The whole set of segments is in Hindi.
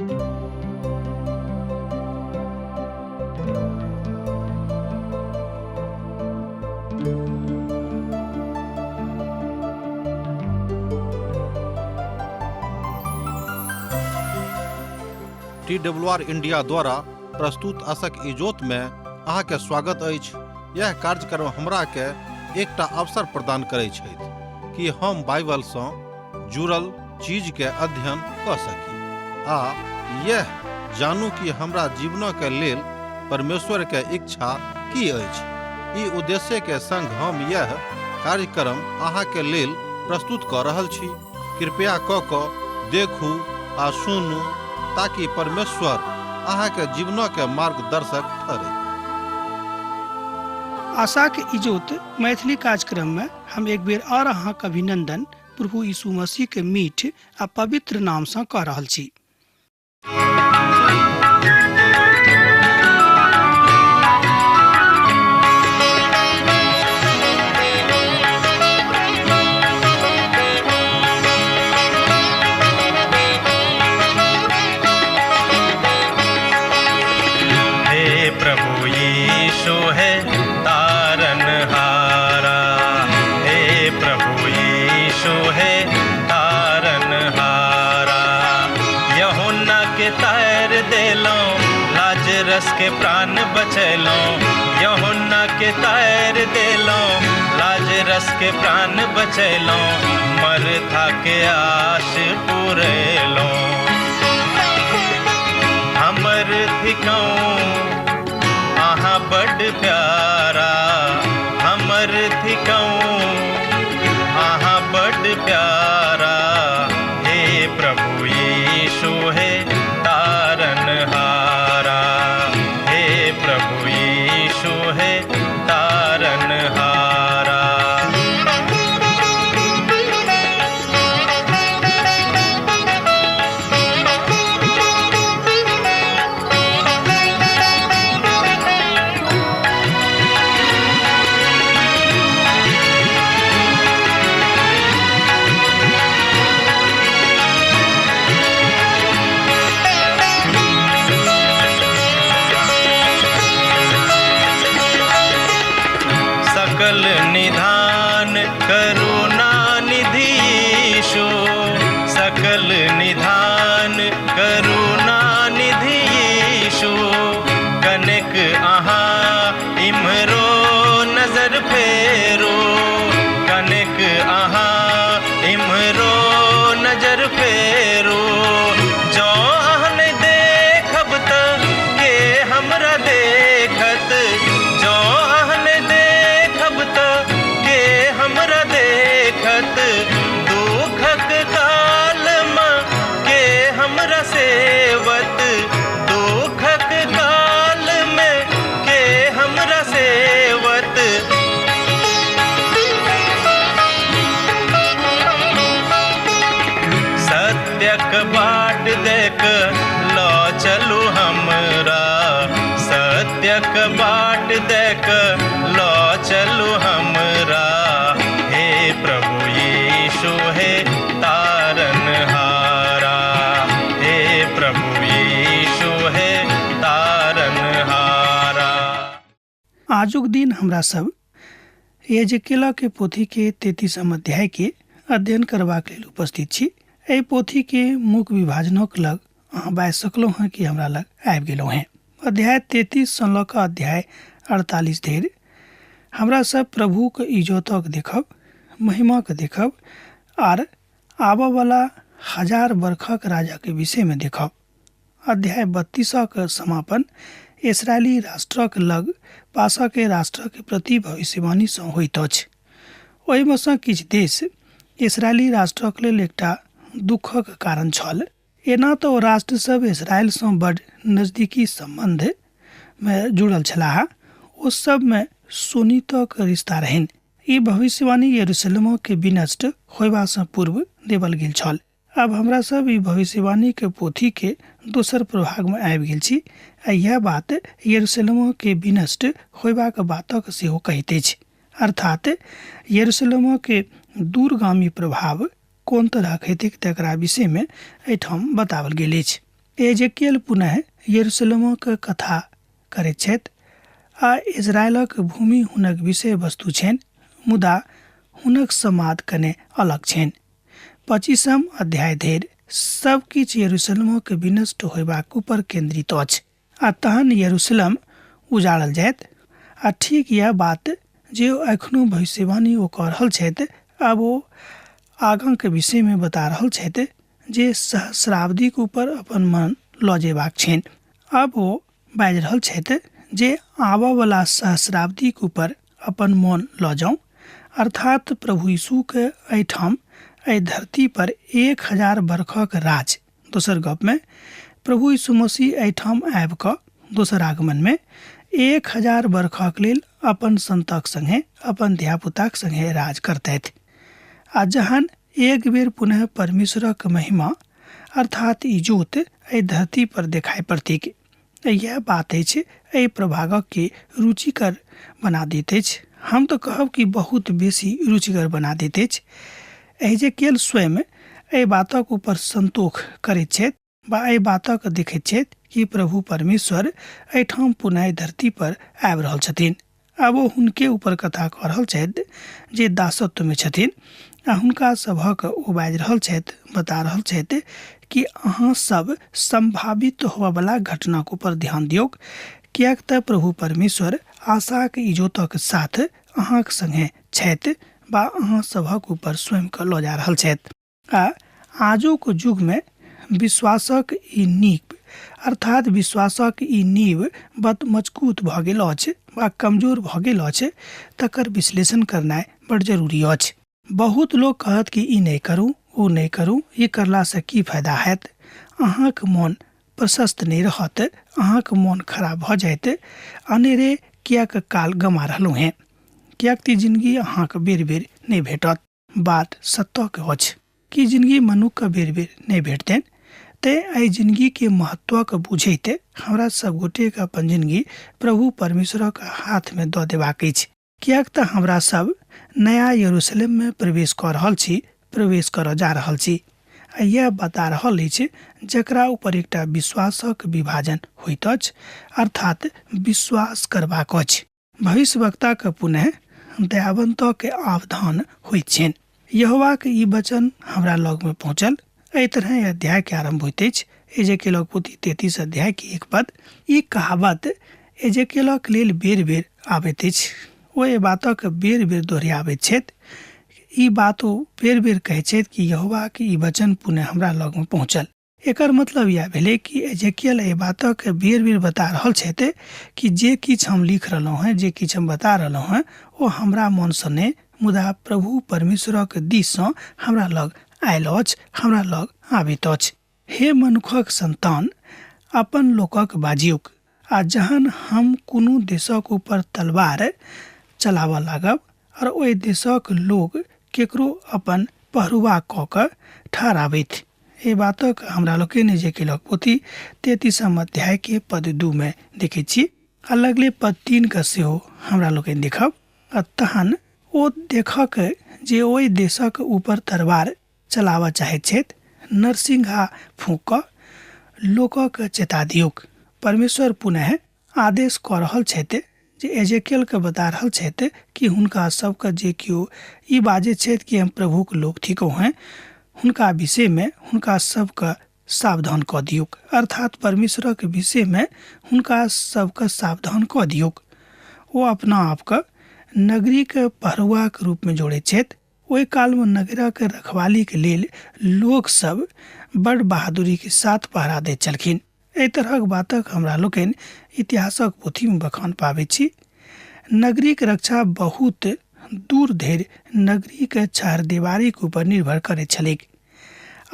TWR इंडिया द्वारा प्रस्तुत आशक इजोत में अहाँ के स्वागत अछि। यह कार्यक्रम हमरा के एकटा अवसर प्रदान करैत छथि कि हम बाइबल सँ जुड़ल चीज के अध्ययन क सकी आ यह जानू कि हमरा जीवन के लेल परमेश्वर के इच्छा की अछि। ई उद्देश्य के संग हम यह कार्यक्रम अहाँ के लेल प्रस्तुत क रहल छी। कृपया क देखू आ सुनू ताकि परमेश्वर अहाँ के जीवन के मार्गदर्शक ठहरे। आशा के इजोत मैथिली कार्यक्रम में हम एक बेर और अहाँ के अभिनंदन प्रभु यीशु मसीह के मीठ आ पवित्र नाम से कह रहल छी। के प्राण बचैलो यूहन्ना के तैर देलो, लाजरस के प्राण बचैलो, मरथा के आश पुरैलो। हमर थिकौं आहा बड़ प्यारा, हमर थिकौं आहा बड़ प्यारा। हे प्रभु यीशु हे तारनहारा, प्रभु यीशु है तारनहारा। सकल निधान करुणा निधि यीशु, सकल निधान करुणा निधि यीशु। कनेक अहाँ इम्हरो नजर फेरो, कनेक अहाँ इम्हरो नजर फेरो। जो अहाँ नहीं देखब त के हमरा देखत, जो हमरा देखत। दुखक काल में के हमरा सेवत, दुखक काल में के हमरा सेवत। सत्यक बाट देख लो चलू हमरा, सत्यक बाट देख लो चलू हमरा। हे प्रभु यीशु है तारनहारा, हे प्रभु यीशु है तारनहारा। आजुक दिन हमरा सब एजेकियेल के पोथी के 33 अध्याय के अध्ययन करबाक लेल उपस्थित छी। एहि पोथी के मुख्य विभाजनक लग अहाँ बाजि सकलहुँ हैं कि हमरा लग आबि गेलहुँ हैं। अध्याय 33 सँ लऽ कऽ अध्याय 48 धरि हमरा सब प्रभु के इजोतक देखब, महिमा के देखब आर आबऽ वाला 1000 बरखक राजा के विषय में देखब। अध्याय 32 के समापन इस्राएली राष्ट्रक लग पासा के राष्ट्र के प्रति भविष्यवाणी सँ होइत अछि। ओहि में सँ किछु देश इस्राएली राष्ट्रक लेल एकटा दुखक कारण छल। एना तऽ ओ राष्ट्र सब इस्राएल सँ बड़ नजदीकी संबंध में जुड़ल छलाह। ओ सब में सुन्नीतक रिश्ता रहनि। ई भविष्यवाणी यरूशलेम के विनष्ट होयबा सँ पूर्व देवल गेल छल। अब हमरा सब ई भविष्यवाणी के पोथी के दोसर प्रभाग में आबि गेल छी आ यह बात यरूशलेम के विनष्ट होयबाक बातक सेहो कहैत अछि। अर्थात यरूशलेम के दूरगामी प्रभाव कोन तरहक हेतै तकरा विषय में एहिठाम बतावल गेल अछि। एजेकियल पुनः यरूशलेमक कथा करैत छथि आ इजरायलक भूमि हुनक विषय वस्तु छनि, मुदा हुनक समाद कने अलग छनि। 25 अध्याय धरि सब किछ यरूशलेमक विनष्ट होयबाक ऊपर केंद्रित अछि आ तहन यरूशलेम उजाड़ल जायत। आ ठीक यह बात जे एखनो भविष्यवाणी ओ कऽ रहल छथि, आब ओ आगाँ के विषय में बता रहल छथि जे सहस्राब्दीक ऊपर अपन मन लऽ जेबाक छनि। अब ओ बाजि रहल छथि जे आबऽ वाला सहस्राब्दीक ऊपर अपन मन लऽ जाऊं, अर्थात प्रभु यीशु के एहिठाम एहि धरती पर 1000 वर्षक राज। दोसर गप में प्रभु यीशु मसीह एहिठाम आबि कऽ दोसर आगमन में 1000 वर्षक लेल अपन संतक संगे अपन धियापुताक संगे राज करतैथ। आ जहन एक बेर पुनः परमेश्वरक महिमा अर्थात इजोत एहि धरती पर देखाई पड़तैक, यह बात अछि एहि प्रभागक के रुचिकर बना दैत अछि। हम तो कहब कि बहुत बेसी रुचिकर बना दैत अछि। एजेकियल स्वयं एहि बातक ऊपर संतोष करैत छथि बा एहि बातक देखैत छथि कि प्रभु परमेश्वर एहिठाम पुनः धरती पर आबि रहल छथिन। आब ओ हुनके ऊपर कथा कऽ रहल छथि जे दासत्व में छथिन आ हुनका सभक ओ बाजि रहल छथि, बता रहल छथि कि अहाँ सब संभावित होबय वाला घटनाक ऊपर ध्यान दियौक, कियाक तऽ प्रभु परमेश्वर आशाक इजोतक साथ अहाँक संगे छथि बा अहाँ सभक ऊपर स्वयं के लऽ जा रहल छथि। आ आजुक युग में विश्वासक ई नींव अर्थात विश्वासक ई नींव बत मजबूत भऽ गेल अछि वा कमजोर भऽ गेल अछि, तकर विश्लेषण करनाइ बड़ जरूरी अछि। बहुत लोग कहत कि ई नहीं करूँ, ओ नहीं करूँ, ये करला से की फायदा हैत, अहाँक मन प्रशस्त नहीं रहत, अहाँक मन खराब भऽ जायत, अनेरे कियाक काल गमा रहलहुँ हैं, कियाक ती जिंदगी अहाँक बेर बेर नहीं भेटत। बात सत्य अछि कि जिंदगी मनुष्य बेर बेर नहीं भेटतनि, ते एहि जिंदगी के महत्व के बुझैते हमरा सब गोटे के अपन जिंदगी प्रभु परमेश्वर के हाथ में दऽ देबाक अछि। कियाक तऽ हमरा सब नया यरूशलेम में प्रवेश कर रहल छी, प्रवेश कर जा रहल छी। यह बता रहल अछि जकरा ऊपर एकटा विश्वासक विभाजन होइत अछि, अर्थात विश्वास करबाक अछि। भविष्यवक्ता के पुनः दयावंत के आवाधान होइत छनि। यहोवा के ई वचन हमरा लग में पहुँचल। एहि तरह अध्याय के आरंभ होइत अछि। एजेकियलक पोथी 33 अध्याय के 1 पद। ई कहावत एजेकियलक लेल बेर बेर आबैत अछि। ओ एहि बातक बेर बेर दोहराबैत छथि। ई बात ओ बेर बेर कहैत छथि कि यहोवा के ई वचन पुनः हमरा लग में पहुँचल। एकर मतलब यह भेलै कि एजेकियल एहि बातक बेर बेर बता रहल छथि कि जे किछ हम लिख रहलहुँ हैं, जे किछ हम बता रहलहुँ हैं, ओ हमरा मन सँ नहि, मुदा प्रभु परमेश्वरक दिस सँ हमरा लग आयल अछि, हमरा लग आबैत अछि। हे मनुखक संतान, अपन लोकक बाजियौक। आ जहन हम कोनो देशक ऊपर तलवार चलाबऽ लागब और ओहि देशक लोग केकरो अपन पहरुआ कऽ कऽ ठहराबैत। एहि बातक हमरा लोकनि एजेकियलक पोथी 33 अध्याय के पद 2 में देखै छी। अलग ले पद 3 के सेहो हमरा लोकनि देखब। तहन ओ देखक जे ओहि देशक ऊपर तलवार चलाबऽ चाहैत छथि, नरसिंहा फूंक कऽ लोकक चेता दियौक। परमेश्वर पुनः आदेश कऽ रहल छथि जे एजेकियल के बता रहल छथि कि हुनका सबके जे केओ ई बाजै छथि कि हम प्रभुक लोक थिको हैं, हुनका विषय में हुनका सबके सावधान कऽ दियौक, अर्थात परमेश्वरक विषय में हुनका सबके सावधान कऽ दियौक। ओ अपना आपके नगरी के पहरुआ के रूप में जोड़ैत छथि। ओहि काल में नगरक रखवाली के लेल लोग सब बड़ बहादुरी के साथ पहरा दैत छलखिन। एहि तरहक बातक हमरा लोकनि इतिहासक पोथी में बखान पाबै छी। नगरी के रक्षा बहुत दूर धरि नगरी के चहरदीवारी के ऊपर निर्भर करैत छलैक।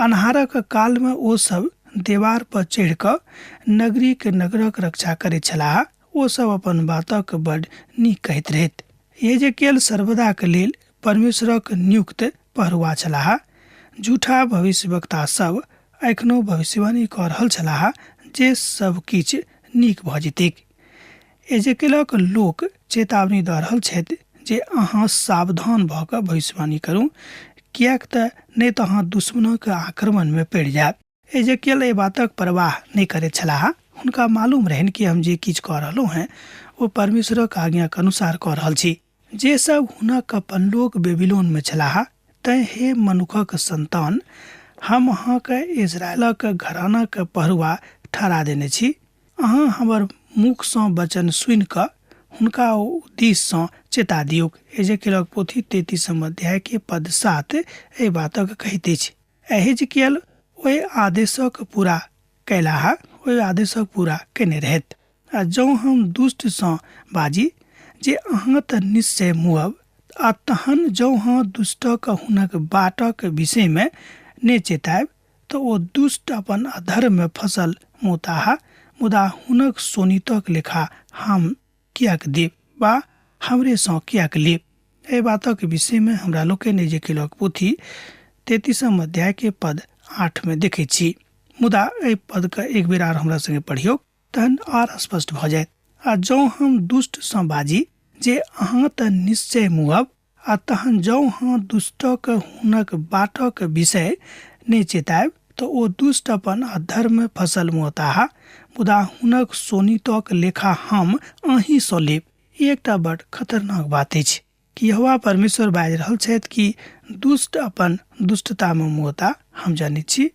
अन्हारक काल में ओ सब दीवार पर चढ़ि कऽ नगरी के नगरक रक्षा करैत छलाह। ओ सब अपन बातक बड़ नीक कहैत रहैत। एजेकियल सर्वदा के लेल परमेश्वरक नियुक्त पहरुआ छलाह। झूठा भविष्यवक्ता सब एखनो भविष्यवाणी कऽ रहल छलाह जे सब किछ नीक भऽ जेतैक। एजेकियलक लोक चेतावनी दऽ रहल छथि जे अहाँ सावधान भऽ कऽ भविष्यवाणी करू, कियाक तऽ नहि तऽ अहाँ दुश्मनक आक्रमण में पड़ि जायब। एजेकियल ए बातक परवाह नहीं करे छलाह। हुनका मालूम रहन कि हम जे किछ कऽ रहलहुँ हैं वो परमेश्वरक आज्ञाक अनुसार कऽ रहल छी। जे सब हुनक अपन लोक बेबीलोन में छलाह, तैं हे मनुखक संतान, हम अहाँके इजरायलक घरानाक पहरुआ ठहरा देने छी। अहाँ हमर मुखसँ वचन सुनि कऽ हुनका दिससँ चेता दियौक। एजेकियलक पोथी 33 अध्याय के पद 7 एहि बातक कहैत अछि। एजेकियल ओहि आदेशक पूरा कैलाहा, ओहि आदेशक पूरा केने रहैत। आ जँ हम दुष्टसँ बाजी जे अहाँ तऽ निश्चय मुअब, आ तहन जँ अहाँ दुष्टक हुनक बाटक विषयमे नहि चेतायब, तऽ ओ दुष्ट अपन अधर्म में फंसल मोताहा, मुदा हुनक सोनीतक लेखा हम कियाक देब वा हमरे सँ कियाक लेब। एहि बातक विषय में हमरा लोकनि एजेकियलक पोथी 33 अध्याय के पद 8 में देखै छी। मुदा एहि पद के एक बेर आर हमरा संगे पढ़ियौ, तहन आर स्पष्ट भऽ जायत। आ जँ हम दुष्ट सँ बाजी जे अहाँ तऽ निश्चय मुअब, आ तहन जँ अहाँ दुष्टक हुनक बाटक विषय नहि चेतायब, तऽ ओ दुष्ट अपन अधर्म में फंसल मोताहा, मुदा हुनक सोनीतक लेखा हम अहीं सँ लेब। ई एकटा बड़ खतरनाक बात अछि कि यहोवा परमेश्वर बाजि रहल छथि कि दुष्ट अपन दुष्टता में मोता हम जानैत छी,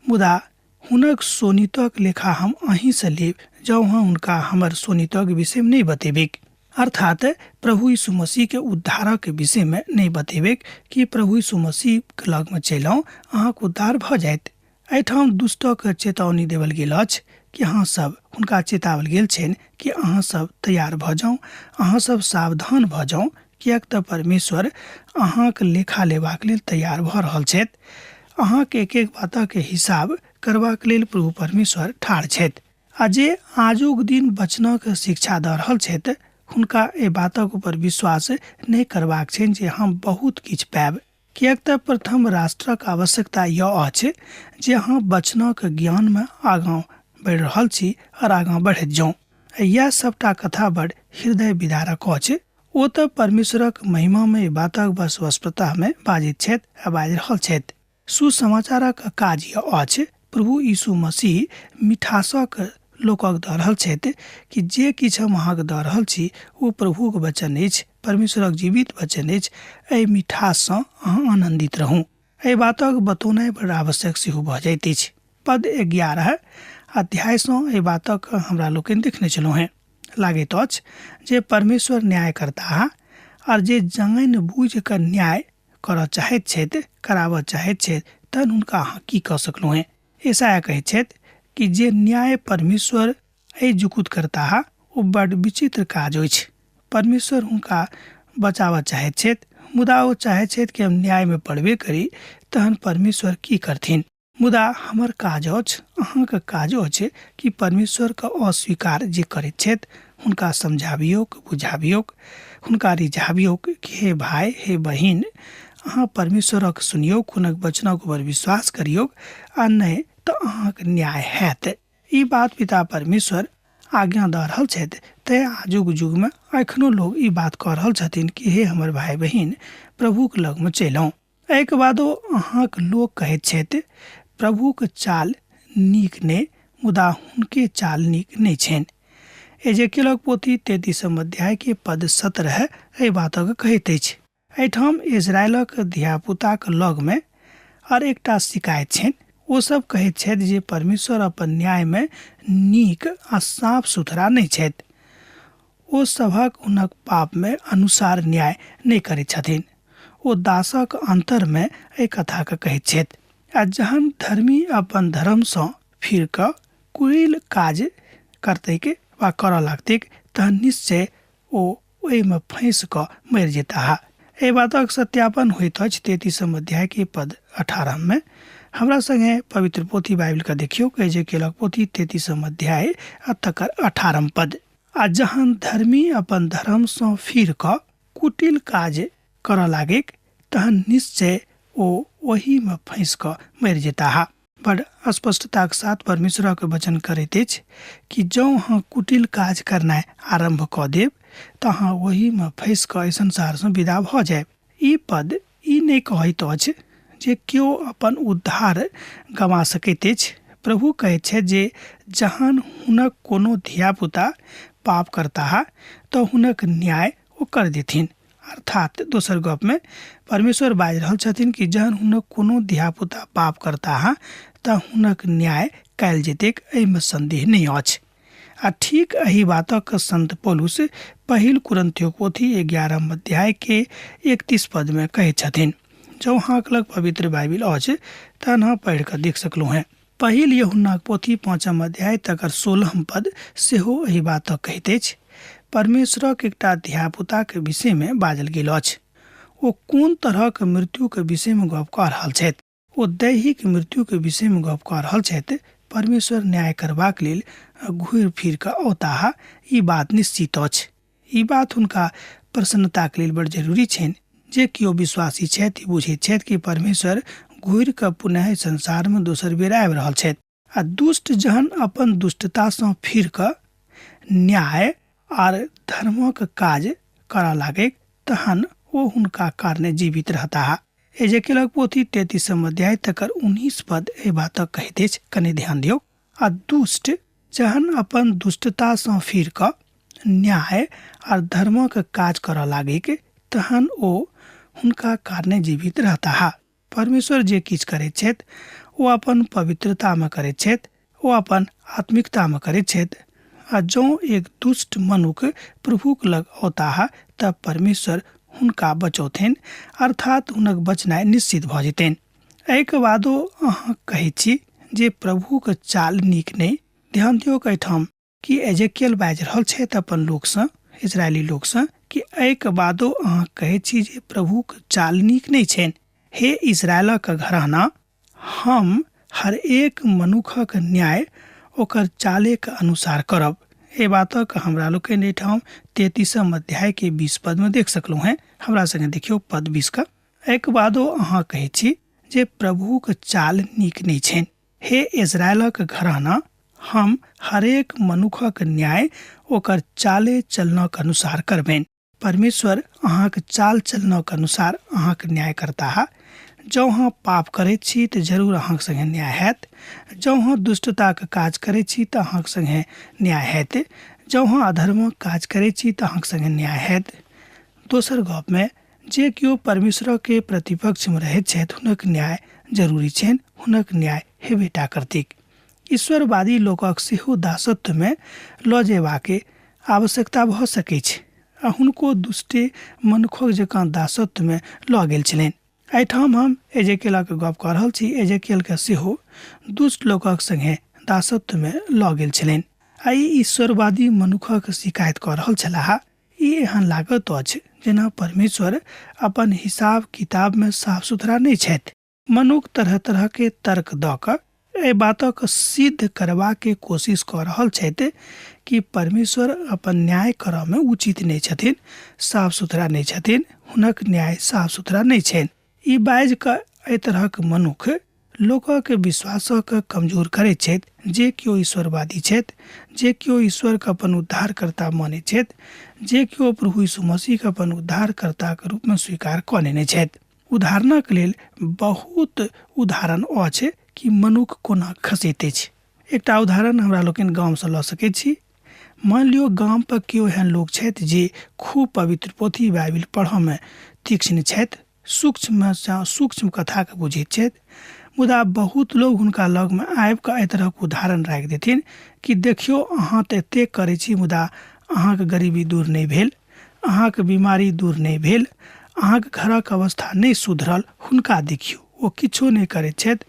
मुदा हुनक सोनीतक लेखा हम अहीं से लेब जँ अहाँ हुनका हमर सोनीतक विषय में नहीं बतेबेक। अर्थात प्रभु यीशु मसीह के उद्धारक विषय में नहीं बतेबेक कि प्रभु यीशु मसीह के लग में चलि अहाँके उद्धार भऽ जायत। एहिठाम दुष्टक चेतावनी देवल गेल अछि कि अहाँ सब, हुनका चेतावल गेल छनि कि अहाँ सब तैयार भऽ जाउ, अहाँ सब सावधान भऽ जाउ, किएक तऽ परमेश्वर अहाँके लेखा लेबाक लेल तैयार भऽ रहल छथि। अहाँके एक एक बातक हिसाब करबाक लेल प्रभु परमेश्वर ठाढ़ छथि। आ जे आजुक दिन वचनक शिक्षा दऽ रहल छथि, हुनका एहि बातक ऊपर विश्वास नहि करबाक छनि जे हम बहुत किछु पायब। किएक तऽ प्रथम राष्ट्रक आवश्यकता यह अछि जे अहाँ वचनक ज्ञान में आगाँ बढ़ि रहल छी और आगाँ बढ़ैत जाउ। यह सबटा कथा बड़ हृदय विदारक अछि। ओ तऽ परमेश्वरक महिमा में बातक बस स्पष्टता में बाजित छथि आ बाजि रहल छथि। सुसमाचारक काज यह अछि, प्रभु यीशु मसीह मिठासक लोकक दऽ रहल छथि कि जे किछु हम अहाँके दऽ रहल छी ओ प्रभुक वचन अछि, परमेश्वरक जीवित वचन अछि। एहि मिठाससँ अहाँ आनन्दित रहू। एहि बातक बतौनाइ बड़ आवश्यक सेहो भऽ जाइत अछि। पद 11 अध्यायसँ एहि बातक हमरा लोकनि देखने छलहुँ हैं। लागैत अछि जे परमेश्वर न्याय करता और जे जानि बूझि कऽ न्याय करऽ चाहैत छथि, कराबऽ चाहैत छथि, तहन हुनका अहाँ की कऽ सकलहुँ हैं। यशायाह कहैत छथि कि जे न्याय परमेश्वर एहि जुगुत करता ओ बड़ विचित्र काज अछि। परमेश्वर हुनका बचावऽ चाहैत छथि, मुदा ओ चाहैत छथि कि हम न्याय में पड़बे करी, तहन परमेश्वर की करथिन। मुदा हमर काज अछि, अहाँके काज अछि कि परमेश्वर के अस्वीकार जे करैत छथि हुनका समझाबियौक, बुझाबियौक, हुनका रिझाबियौक कि हे भाई, हे बहिन, अहाँ परमेश्वरक सुनियौक, हुनक वचनक ऊपर विश्वास करियौक, आ नहि तऽ अहाँके न्याय हैत। ई बात पिता परमेश्वर आज्ञा दऽ रहल छथि। तैं आजुक युग में एखनो लोग ई बात कह रहल छथिन कि हे हमर भाई बहिन, प्रभुक लग में चलौं। एहिके बादो अहाँके लोग कहैत छथि प्रभुक चाल नीक नहि, मुदा हुनके चाल नीक नहि छनि। एजेकियलक पोथी 33 अध्याय के पद 17 एहि बातक कहैत अछि। एहिठाम इजरायलक धियापुताक लग में और एकटा शिकायत छनि। ओ सब कहैत छथि जे परमेश्वर अपन न्याय में नीक आ साफ सुथरा नहि छथि। ओ सभक हुनक पाप में अनुसार न्याय नहि करैत छथिन। ओ दासक अंतर में एहि कथा के कहैत छथि। आ जहन धर्मी अपन धर्म सँ फिर कऽ कुटिल काज करतैक वा करऽ लागतैक, तहन निश्चय ओ ओहि में फँस कऽ मरि जेताह। एहि बातक सत्यापन होइत अछि 33 अध्याय के पद 18 में। हमरा संगे पवित्र पोथी बाइबल के देखियौ, एजेकियलक पोथी 33 अध्याय तकर 18 पद। आ जहन धर्मी अपन धर्म सँ फिर कऽ कुटिल काज करऽ लागेक, तहन निश्चय ओ ओही में फँस कऽ मरि जेताह। बड़ स्पष्टता के साथ परमेश्वरक वचन करैत अछि कि जँ अहाँ कुटिल काज करनाइ आरंभ कऽ देब तऽ अहाँ ओही में फँस कऽ एहि संसार सँ विदा भऽ जायब। ई पद ई नहि कहैत अछि जे केओ अपन उद्धार गवा सकैत अछि। प्रभु कहैत छै जे जहन हुनक कोनो धियापुता पाप करता तऽ हुनक न्याय ओ कर देथिन। अर्थात दोसर गप में परमेश्वर बाजि रहल छथिन कि जहन हुनक कोनो धियापुता पाप करता तऽ हुनक न्याय कयल जेतैक, एहिमे संदेह नहीं अछि। आ ठीक एही बातक संत पौलुस पहिल कुरिन्थियो पोथी 11 अध्याय के 31 पद में कहै छथिन। जो अहाँक लग पवित्र बाइबिल अछि तहन अहाँ पढ़ि कऽ देख सकलहुँ हैं। पहिल यूहन्ना पोथी 5 अध्याय तकर 16 पद सेहो एही बातक कहैत अछि। परमेश्वरक एकटा धियापुता के विषय में बाजल गेल अछि। ओ कोन तरहक मृत्यु के विषय में गप कऽ रहल छथि? ओ दैहिक मृत्यु के विषय में गप कऽ रहल छथि। परमेश्वर न्याय करबाक लेल घुरि फिर कऽ औताह, ई बात निश्चित अछि। ई बात हुनका प्रसन्नताक लेल बड़ जरूरी छनि। जे केओ विश्वासी छथि ई बुझैत छथि कि परमेश्वर घुरि कऽ पुनः संसार में दोसर बेर आबि रहल छथि। आ दुष्ट जहन अपन दुष्टता सँ फिर कऽ न्याय आर धर्मक काज करऽ लागे तहन ओ हुनका कारणे जीवित रहता। एजेकियलक पोथी 33 अध्याय तकर 19 पद एहि बातक कहैत अछि, कनि ध्यान दियौ। आ दुष्ट जहन अपन दुष्टता सँ फिर कऽ न्याय आर धर्मक काज करऽ लागे तहन ओ हुनका कारणे जीवित रहता। परमेश्वर जे किछु करैत छथि ओ अपन पवित्रता में करैत छथि, ओ अपन आत्मिकता में करैत छथि। आ जँ एक दुष्ट मनुख प्रभुक लग औताह तऽ परमेश्वर हुनका बचौथिन, अर्थात हुनक बचनाइ निश्चित भऽ जेतनि। एहिके बादो अहाँ कहैत छी जे प्रभुक चाल नीक नहि। ध्यान दियौ एहिठाम कि एजेकियल बाजि रहल छथि अपन लोकसँ, इजरायली लोकसँ, कि एहिके बादो अहाँ कहैत छी जे प्रभुक चाल नीक नहि छनि। हे इजरायलक घराना, हम हर एक मनुखक न्याय ओकर चाले के अनुसार करब। ए बातक हमरा लोकनि एहिठाम 33 अध्याय के 20 पद में देख सकलहुँ हैं। हमरा संगे देखियौ पद 20 का। एक बादो अहाँ कहै छी जे प्रभुक चाल नीक नहीं छनि। हे इजरायलक घराना, हम हरेक मनुखक न्याय ओकर चाले चलनक अनुसार करबनि। परमेश्वर अहाँक चाल चलनक अनुसार अहाँक न्याय करता। जँ अहाँ पाप करैत छी तऽ जरूर अहाँक संगे न्याय हैत। जँ अहाँ दुष्टताक काज करैत छी तऽ अहाँक संगे न्याय हैत। जँ अहाँ अधर्मक काज करैत छी तऽ अहाँक संगे न्याय हैत। दोसर गप में जे केओ परमेश्वर के प्रतिपक्ष में रहैत छथि हुनक न्याय जरूरी छनि, हुनक न्याय हेबेटा करतीक। ईश्वरवादी लोकक सेहो दासत्व में लऽ जेबाक आवश्यकता भऽ सकैत छै आ हुनको दुष्टे मनुखक जकाँ दासत्व में लऽ गेल छलनि। एहिठाम हम एजेकियलक गप कऽ रहल छी। एजेकियल के सेहो दुष्ट लोकक संगे दासत्व में लऽ गेल छलनि। आ ई ईश्वरवादी मनुखक शिकायत कऽ रहल छलाह। ई एहन लागत अछि जेना परमेश्वर अपन हिसाब किताब में साफ सुथरा नहीं छथि। मनुख तरह तरह के तर्क दऽ कऽ एहि बातक सिद्ध करबा के कोशिश कऽ रहल छथि कि परमेश्वर अपन न्याय करऽ में उचित नहीं छथिन, साफ सुथरा नहीं छथिन, हुनक न्याय साफ सुथरा नहीं छनि। ई बाजि कऽ एहि तरहक मनुख लोकक विश्वासक कमजोर करैत छथि। जे केओ ईश्वरवादी छथि, जे केओ ईश्वर के अपन उद्धारकर्ता मानैत छथि, जे केओ प्रभु यीशु मसीह के अपन उद्धारकर्ता के रूप में स्वीकार कऽ लेने छथि। उदाहरणक लेल बहुत उदाहरण अछि कि मनुख कोना खसैत अछि। एकटा उदाहरण हमरा लोकनि गाम से लऽ सकैत छी। मान लियौ गाम पर केओ एहन लोक छथि जे खूब पवित्र पोथी बाइबिल पढ़ऽ में तीक्ष्ण छथि, सूक्ष्म कथा के बुझैत छथि। मुदा बहुत लोग हुनका लग में आबि कऽ एहि तरहक उदाहरण राखि देथिन कि देखियौ अहाँ तऽ एतेक करै छी मुदा अहाँके गरीबी दूर नहीं भेल, अहाँके बीमारी दूर नहीं भेल, अहाँके घरक अवस्था नहीं सुधरल। हुनका देखियौ ओ किछो नहीं करैत छथि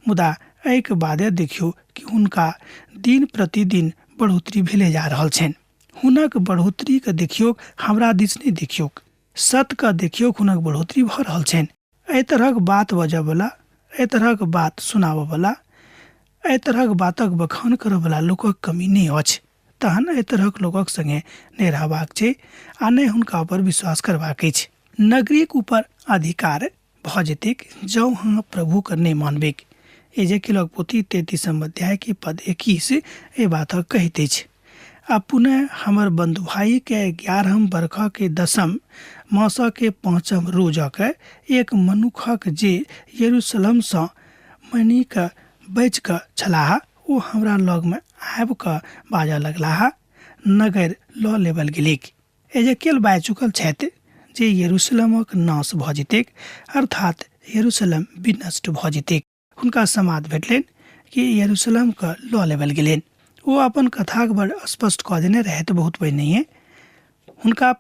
मुदा एहिके बादे देखियौ कि हुनका दिन प्रतिदिन बढ़ोतरी भेले जा रहल छनि। हुनक बढ़ोतरी के देखियौ, हमरा दिस नहीं देखियौ, सत के देखियौ हुनक बढ़ोतरी भऽ रहल छनि। एहि तरहक बात बजऽ वाला, एहि तरहक बात सुनाबऽ वाला, एहि तरहक बातक बखान करऽ वाला लोकक कमी नहीं अछि। तहन एहि तरहक लोकक संगे नहीं रहबाक छै आ नहीं हुनका ऊपर विश्वास करबाक अछि। नगरीक ऊपर अधिकार भऽ जेतैक जँ अहाँ प्रभु के नहीं मानबैक। एजेकियलक पोथी 33 अध्याय के पद 21 एहि बातक कहैत अछि। आ पुनः हमर बंधु भाई के 11 बरख के 10 मास के 5 रोज के एक मनुखक जे यरूशलेम से मनी के बेच के छलाह ओ हमरा लग में आब के बाजा लगलाह नगर लऽ लेवल गेलिक। एजेकियल बाजि चुकल छथि जे यरूशलेमक नाश भऽ जेतैक अर्थात यरूशलेम विनष्ट भऽ जेतैक। हुनका समाद भेटलनि कि यरूशलेम के लऽ लेवल गेलनि। ओ अपन कथाक बड़ स्पष्ट कऽ देने रहथि बहुत पहिनहिए। हुनका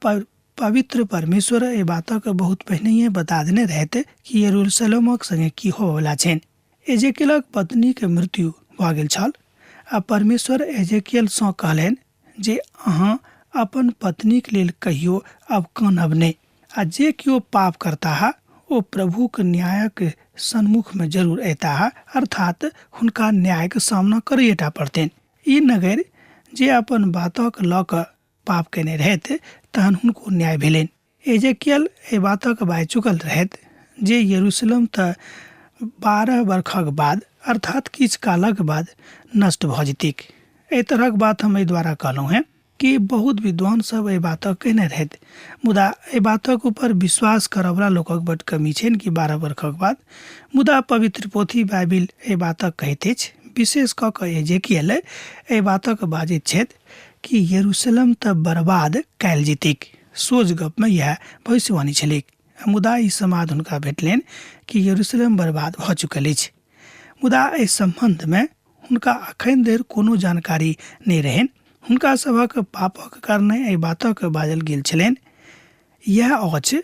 पवित्र परमेश्वर एहि बातक बहुत पहिनहिए बता देने रहथि कि यरूशलेमक संगे की होबवला छनि। एजेकियलक पत्नी के मृत्यु भऽ गेल छल आ परमेश्वर एजेकियल सँ कहलनि जे अहाँ अपन पत्नीक लेल कहियो आब कानब नहि, आ जे केओ पाप करताह ओ प्रभुक न्यायक सन्मुख में जरूर अयताह अर्थात हुनका न्यायक सामना करैटा पड़तनि। ई नगर जे अपन बातक लऽ कऽ पाप केने रहथि तहन हुनको न्याय भेलनि। एजेकियल एहि बातक बाजि चुकल रहथि जे यरूशलेम तऽ 12 वर्षक बाद अर्थात किछु कालक बाद नष्ट भऽ जेतैक। एहि तरहक बात हम एहि द्वारा कहलहुँ हैं कि बहुत विद्वान सब एहि बातक कहने रहथि, मुदा एहि बातक ऊपर विश्वास करयवला लोकक बड्ड कमी छनि कि 12 वर्षक बाद। मुदा पवित्र पोथी बाइबिल एहि बातक कहैत अछि, विशेष कऽ कऽ एजेकियल एहि बातक बाजैत छथि कि यरूशलेम तऽ बर्बाद कयल जेतैक। सोझ गपमे इएह भविष्यवाणी छलैक। मुदा ई समाद हुनका भेटलनि कि यरूशलेम बर्बाद भऽ चुकल अछि। मुदा एहि सम्बन्धमे हुनका अखन धरि कोनो जानकारी नहि रहनि। हुनका सभक पापक कारणे एहि बातक बाजल गेल छलनि। इएह अछि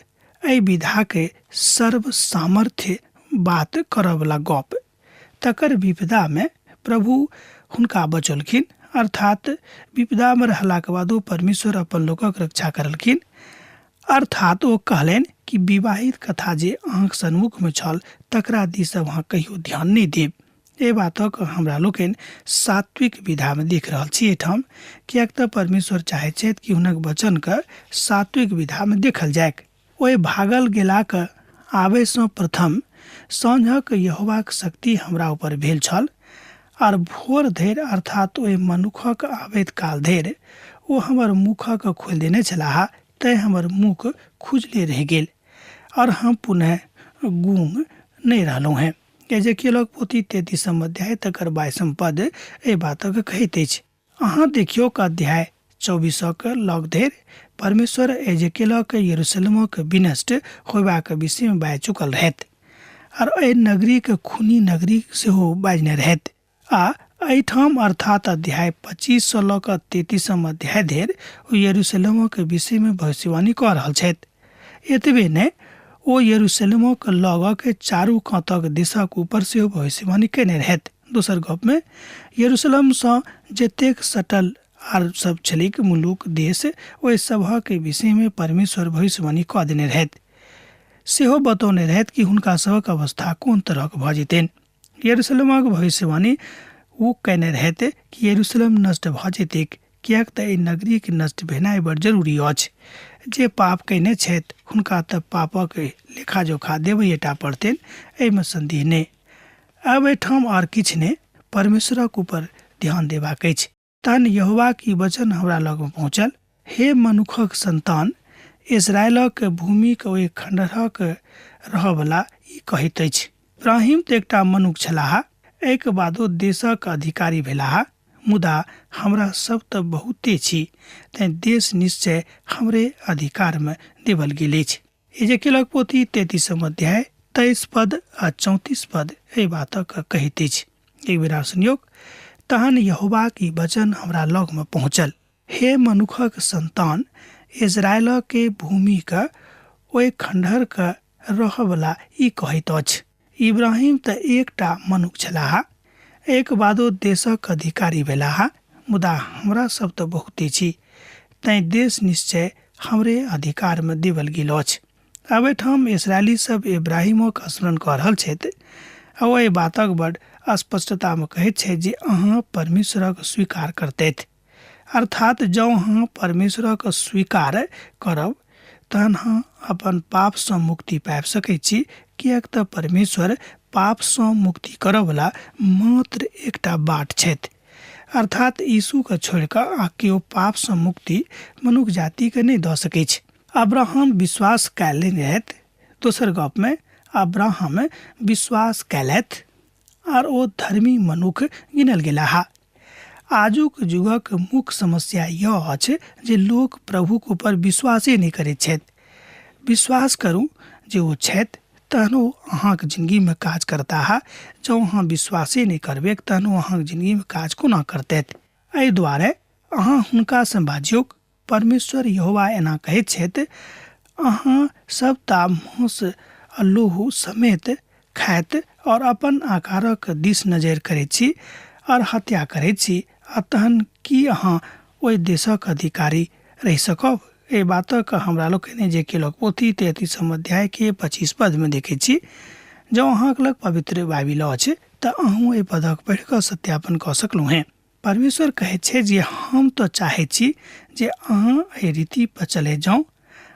एहि विधाके सर्व सामर्थ्य बात करयवला गप। तकर विपदामे प्रभु हुनका बचौलखिन अर्थात विपदामे रहलाक बादो परमेश्वर अपन लोकक रक्षा करलखिन। अर्थात ओ कहलनि कि विवाहित कथा जे अहाँक सन्मुखमे छल तकरा दिस अहाँ कहियो ध्यान नहि देब। एहि बातक हमरा लोकनि सात्विक विधामे देख रहल छी एहिठाम, किएक तऽ परमेश्वर चाहैत छथि कि हुनक वचनके सात्विक विधामे देखल जायक। ओहि भागल गेलाक आबयसँ प्रथम साँझक यहोवाक शक्ति हमरा ऊपर भेल छल, आर भोर धरि अर्थात ओहि मनुखक आबैत काल धरि ओ हमर मुखक खोलि देने छलाह, तैँ हमर मुख खुजले रहि गेल और हम पुनः गूंग नहि रहलहुँ हैं। एजेकियलक पोथी 33 अध्याय तकर 22 पद एहि बातक कहैत अछि। अहाँ देखियौ कि अध्याय 24 लग धरि परमेश्वर एजेकियलक यरूशलेमक विनष्ट होयबाक विषयमे बाजि चुकल रहथि और एहि नगरीके खूनी नगरी सेहो बाजने रहथि। आ एहिठाम अर्थात अध्याय 25 लऽ कऽ 33 अध्याय धरि ओ यरूशलेमक विषयमे भविष्यवाणी कऽ रहल छथि। एतबे नहि, ओ यरूशलेमक लगक चारू कातक देशक ऊपर सेहो भविष्यवाणी केने रहथि। दोसर गपमे यरूशलेमसँ जतेक सटल आर सब छलिक मुलुक देश ओहि सभक विषयमे परमेश्वर भविष्यवाणी कऽ देने रहथि। सेहो बतौने रहथि कि हुनका सभक अवस्था कोन तरहक भऽ जेतनि। यरूशलेमक भविष्यवाणी ओ कहने रहथि कि यरूशलेम नष्ट भऽ जेतैक, किएक तऽ एहि नगरीके नष्ट भेनाइ बड़ जरूरी अछि। जे पाप कयने छथि हुनका तऽ पापक लेखा जोखा देबैटा पड़तनि, एहिमे संदेह नहि। आब एहिठाम आर किछु नहि, परमेश्वरक ऊपर ध्यान देबाक अछि। तहन यहोवाक ई वचन हमरा लगमे पहुँचल, हे मनुखक संतान, इजरायलक भूमिक ओहि खंडहरक रहयवला ई कहैत अछि। इब्राहिम तऽ एकटा मनुख छलाह, एहिके बादो देशक अधिकारी भेलाह, मुदा हमरा सब तऽ बहुते छी, तैँ देश निश्चय हमरे अधिकारमे देवल गेल अछि। एजेकियलक पोथी 33 अध्याय 23 पद आ 34 पद एहि बातक कहैत अछि। एक बेर सुनियौ, तहन यहोवाक ई वचन हमरा लगमे पहुँचल, हे मनुखक संतान, इजरायलके भूमिके ओहि खंडहरके रहयवला ई कहैत अछि। इब्राहिम तऽ एकटा मनुख छलाह, एक बादो देशक अधिकारी भेलाह, मुदा हमरा सब तऽ बहुते छी, तैँ देश निश्चय हमरे अधिकारमे देवल गेल अछि। आब एहिठाम इसराइली सब इब्राहिमक स्मरण कऽ रहल छथि आ ओ एहि बातक बड़ स्पष्टतामे कहैत छथि जे अहाँ परमेश्वरक स्वीकार करतथि। अर्थात जँ अहाँ परमेश्वरक स्वीकार करब तहन अहाँ अपन पापसँ मुक्ति पाबि सकैत छी, किएक तऽ परमेश्वर पापसँ मुक्ति करयवला मात्र एकटा बाट छथि। अर्थात यीशु के छोड़ कर केओ पाप से मुक्ति मनुष्य जाति के नहीं दऽ सकै छै। अब्राहम विश्वास कैले रहत। दोसर गप में अब्राहम विश्वास कैलथ और ओ धर्मी मनुष्य गिनल गेला हा। आजुक युगक मुख्य समस्या यह अछि जे लोक प्रभुक ऊपर विश्वासे नहीं करैत छथि। विश्वास करू जे ओ छथि तहन ओ अहाँक जिंदगी में काज करता है। जँ अहाँ विश्वासे नहीं करबै तहन ओ अहाँक जिंदगी में काज कोना करतैथ। एहि दुआरे अहाँ हुनका से बाजियौक, परमेश्वर यहोवा एना कहैत छथि, अहाँ सब ता मांस आ लोहू समेत खाइत और अपन आकारक दिस नजर करैत छी और हत्या करैत छी, आ तहन की अहाँ ओहि देशक अधिकारी रहि सकब। ए बातक हमरा लोकनि जे केलक पोथी 33 अध्याय के 25 पद में देखै छी। जँ अहाँक लग पवित्र बाइबिल अछि तऽ अहूँ एहि पदक पढ़ि कऽ सत्यापन कऽ सकलहुँ हैं। परमेश्वर कहैत छै जे हम तऽ चाहैत छी जे अहाँ एहि रीति पर चले जाऊँ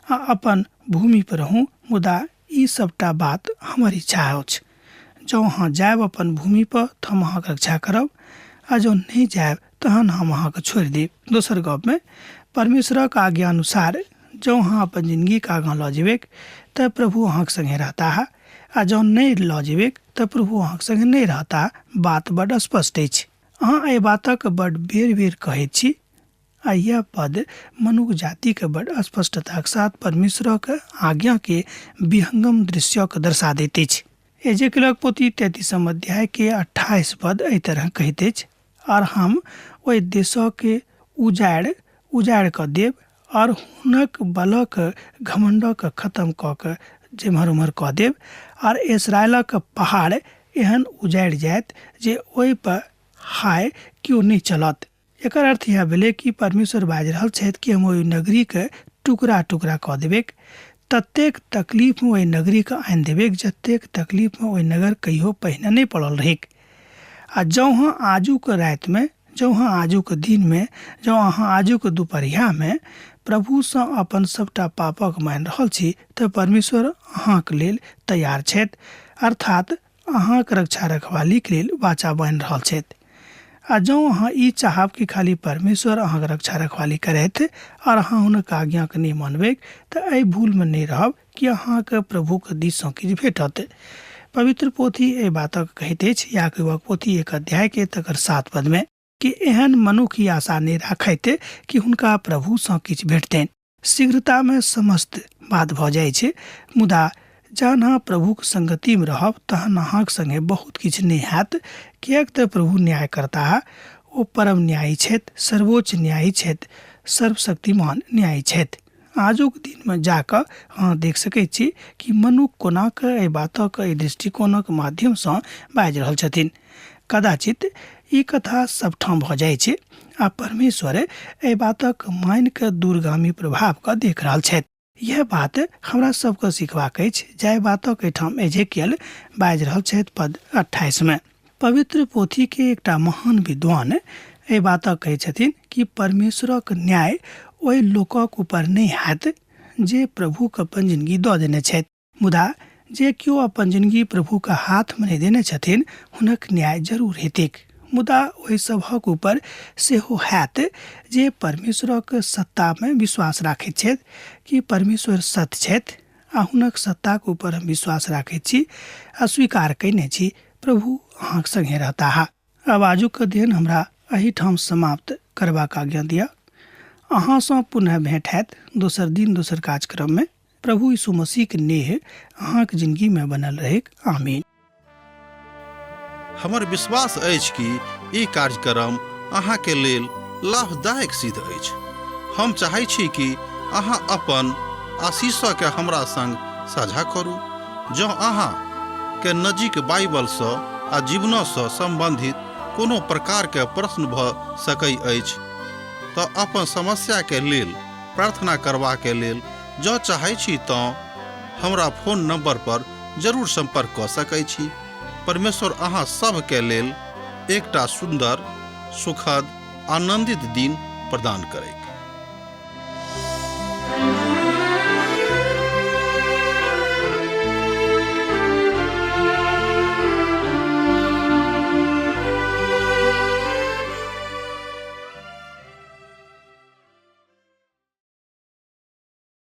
आ अपन भूमि पर रहूँ, मुदा ई सबटा बात हमर इच्छा अछि। जँ अहाँ जायब अपन भूमि पर तऽ हम अहाँके रक्षा करब, आ जँ नहीं जायब तहन हम अहाँके छोड़ि देब। दोसर गप में परमेश्वरक आज्ञा अनुसार जँ अहाँ अपन जिंदगी के आगाँ लऽ जेबै तऽ प्रभु अहाँके संगे रहता है, आ जँ नहीं लऽ जेबै तऽ प्रभु अहाँके संगे नहीं रहता। बात बड स्पष्ट अछि। अहाँ एहि बातक बड बेर बेर कहैत छी, आ यह पद मनुष्य जाति के बड़ स्पष्टता के साथ परमेश्वरक आज्ञा के विहंगम दृश्य के दर्शा देते अछि। एजेकियलक पोथी 33 अध्याय के 28 पद एहि तरह कहैत अछि, और हम ओहि देशक के उजाड़ कऽ देब और हुनक बलक घमंडक खत्म कऽ के जेम्हर उम्हर कऽ देब, और इस्राएलक पहाड़ एहन उजाड़ जायत जे ओहि पर हाय क्यों नहीं चलत। एकर अर्थ यह भेलै कि परमेश्वर बाजि रहल छथि कि हम ओहि नगरी के टुकड़ा टुकड़ा कऽ देबै, ततेक तकलीफ में ओहि नगरी के आनि देबै जतेक तकलीफ में ओहि नगर कहियो पहिने नहीं पड़ल रहैक। आ जँ अहाँ आजुक राति में, जँ अहाँ आजुक दिन में, जँ अहाँ आजुक दुपहरिया में प्रभु सँ अपन सबटा पापक मानि रहल छी तऽ परमेश्वर अहाँक लेल तैयार छथि, अर्थात अहाँक रक्षा रखवाली के लेल वाचा बान्हि रहल छथि। आ जँ अहाँ ई चाहब कि खाली परमेश्वर अहाँके रक्षा रखवाली करैथ और अहाँ हुनक आज्ञा के नहीं मानबै तऽ एहि भूल में नहीं रहब कि अहाँके प्रभुक दिस सँ किछु भेटत। पवित्र पोथी एहि बातक कहैत अछि, याकूबक पोथी 1 अध्याय के तकर 7 पद में, कि एहन मनुष्य ई आशा नहीं राखैत कि हुनका प्रभु सँ किछु भेटतनि। शीघ्रता में समस्त बात भऽ जाइ छै, मुदा जहन अहाँ प्रभुक संगति में रहब तहन अहाँक संगे बहुत किछु नहीं हैत, किएक तऽ प्रभु न्याय करता है। ओ परम न्यायी छथि, सर्वोच्च न्यायी छथि, सर्वशक्तिमान न्यायी छथि। आजुक दिन में जाकऽ अहाँ देख सकैत छी कि मनुष्य कोना कऽ एहि बातक एहि दृष्टिकोणक माध्यम सँ बाजि रहल छथिन। कदाचित ई कथा सबठाम भऽ जाइ छै आ परमेश्वर एहि बातक मानि कऽ दूरगामी प्रभाव के देख रहल छथि। यह बात हमरा सबके सिखबाक अछि, जाहि बातक एहिठाम एजेकियल बाजि रहल छथि पद 28 में। पवित्र पोथी के एकटा महान विद्वान एहि बातक कहै छथिन कि परमेश्वरक न्याय ओहि लोकक ऊपर नहीं हैत जे प्रभुक अपन जिंदगी दऽ देने छथि, मुदा जे केओ अपन जिंदगी प्रभु के हाथ में नहीं देने छथिन हुनक न्याय जरूर हेतैक। मुदा ओहि सभक ऊपर सेहो हैत जे परमेश्वरक सत्ता में विश्वास राखैत छथि कि परमेश्वर सत्य छथि, आ हुनक सत्ताक ऊपर हम विश्वास राखैत छी आ स्वीकार कयने छी, प्रभु अहाँक संगे रहता है। आब आजुक दिन हमरा एहिठाम समाप्त करबाक आज्ञा दिअ। अहाँ सँ पुनः भेंट हैत दोसर दिन दोसर कार्यक्रम में। प्रभु यीशु मसीह के नेह अहाँक जिंदगी में बनल रहेक। आमीन। हमर विश्वास अछि कि ई कार्यक्रम अहाँके लेल लाभदायक सिद्ध अछि। हम चाहै छी कि अहाँ अपन आशीषके हमरा संग साझा करू। जँ अहाँ के नजीक बाइबल सँ आ जीवन सँ संबंधित कोनो प्रकार के प्रश्न भऽ सकै अछि तऽ अपन समस्या के लेल प्रार्थना करबा के लेल जँ चाहै छी तऽ हमरा फोन नंबर पर जरूर संपर्क कऽ सकै छी। परमेश्वर अहाँ सब के लेल एकटा सुंदर, सुखद, आनंदित दिन प्रदान करै।